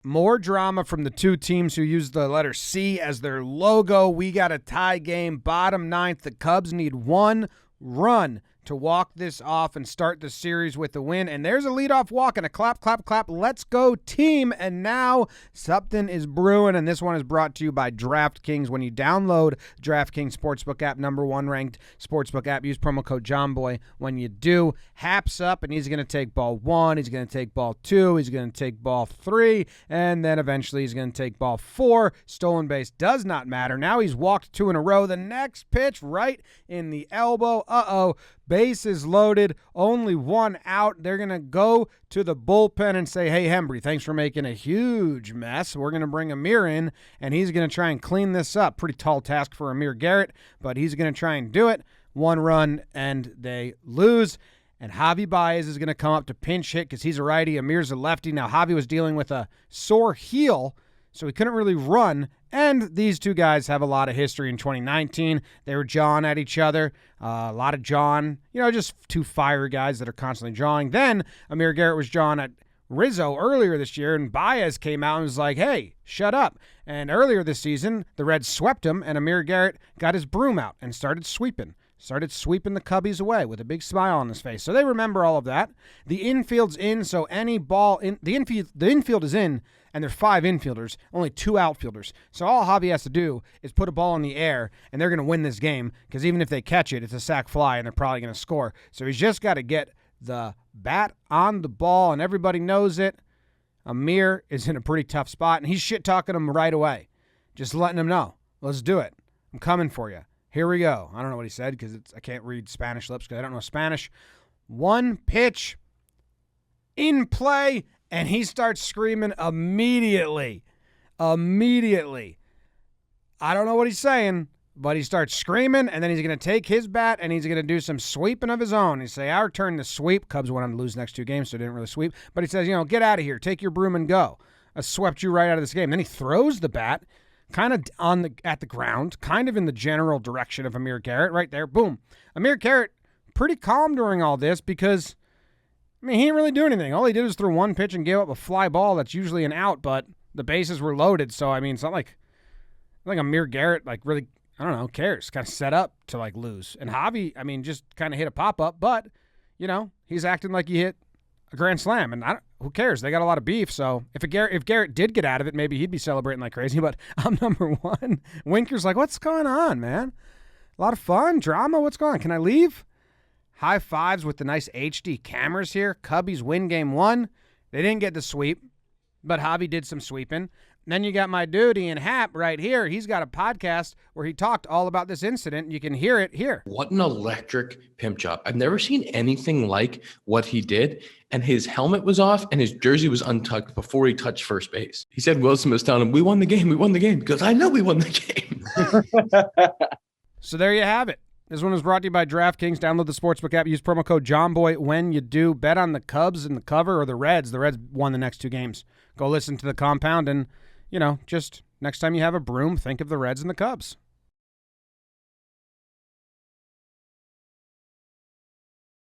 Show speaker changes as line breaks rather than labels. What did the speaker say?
More drama from the two teams who use the letter C as their logo. We got a tie game, bottom ninth. The Cubs need one run to walk this off and start the series with a win. And there's a leadoff walk and a clap, clap, clap. Let's go, team. And now something is brewing, and this one is brought to you by DraftKings. When you download DraftKings Sportsbook app, #1 ranked sportsbook app, use promo code Jomboy. When you do, Hap's up, and he's going to take ball 1. He's going to take ball 2. He's going to take ball 3. And then eventually he's going to take ball 4. Stolen base does not matter. Now he's walked 2 in a row. The next pitch right in the elbow. Bases loaded, only 1 out. They're going to go to the bullpen and say, hey, Hembry, thanks for making a huge mess. We're going to bring Amir in, and he's going to try and clean this up. Pretty tall task for Amir Garrett, but he's going to try and do it. 1 run, and they lose. And Javy Ba is going to come up to pinch hit because he's a righty. Amir's a lefty. Now, Javy was dealing with a sore heel, so he couldn't really run. And these two guys have a lot of history in 2019. They were jawing at each other. A lot of jawing. Just two fire guys that are constantly jawing. Then Amir Garrett was jawing at Rizzo earlier this year, and Baez came out and was like, hey, shut up. And earlier this season, the Reds swept him, and Amir Garrett got his broom out and started sweeping the Cubbies away with a big smile on his face. So they remember all of that. The infield's in, so any ball in the infield is in, and there are 5 infielders, only 2 outfielders. So all Javy has to do is put a ball in the air, and they're going to win this game because even if they catch it, it's a sac fly, and they're probably going to score. So he's just got to get the bat on the ball, and everybody knows it. Amir is in a pretty tough spot, and he's shit-talking him right away, just letting him know, let's do it. I'm coming for you. Here we go. I don't know what he said because I can't read Spanish lips because I don't know Spanish. 1 pitch in play, and he starts screaming immediately. Immediately. I don't know what he's saying, but he starts screaming, and then he's going to take his bat, and he's going to do some sweeping of his own. He say, our turn to sweep. Cubs went on to lose the next 2 games, so didn't really sweep. But he says, get out of here. Take your broom and go. I swept you right out of this game. Then he throws the bat kind of at the ground, kind of in the general direction of Amir Garrett right there. Boom. Amir Garrett, pretty calm during all this because, he didn't really do anything. All he did was throw 1 pitch and gave up a fly ball that's usually an out, but the bases were loaded, so, it's not like Amir Garrett, really, I don't know, cares. Kind of set up to, lose. And Javy, just kind of hit a pop-up, but, he's acting like he hit a grand slam, and who cares? They got a lot of beef, so if Garrett did get out of it, maybe he'd be celebrating like crazy, but I'm number 1. Winker's like, what's going on, man? A lot of fun, drama, what's going on? Can I leave? High fives with the nice HD cameras here. Cubbies win game 1. They didn't get the sweep, but Javy did some sweeping. Then you got my dude, Ian Happ, right here. He's got a podcast where he talked all about this incident. You can hear it here.
What an electric pimp job. I've never seen anything like what he did. And his helmet was off and his jersey was untucked before he touched first base. He said Wilson was telling him, we won the game. We won the game. Because I know we won the game.
So there you have it. This one was brought to you by DraftKings. Download the Sportsbook app. Use promo code Jomboy when you do. Bet on the Cubs in the cover or the Reds. The Reds won the next 2 games. Go listen to the compound and, just next time you have a broom, think of the Reds and the Cubs.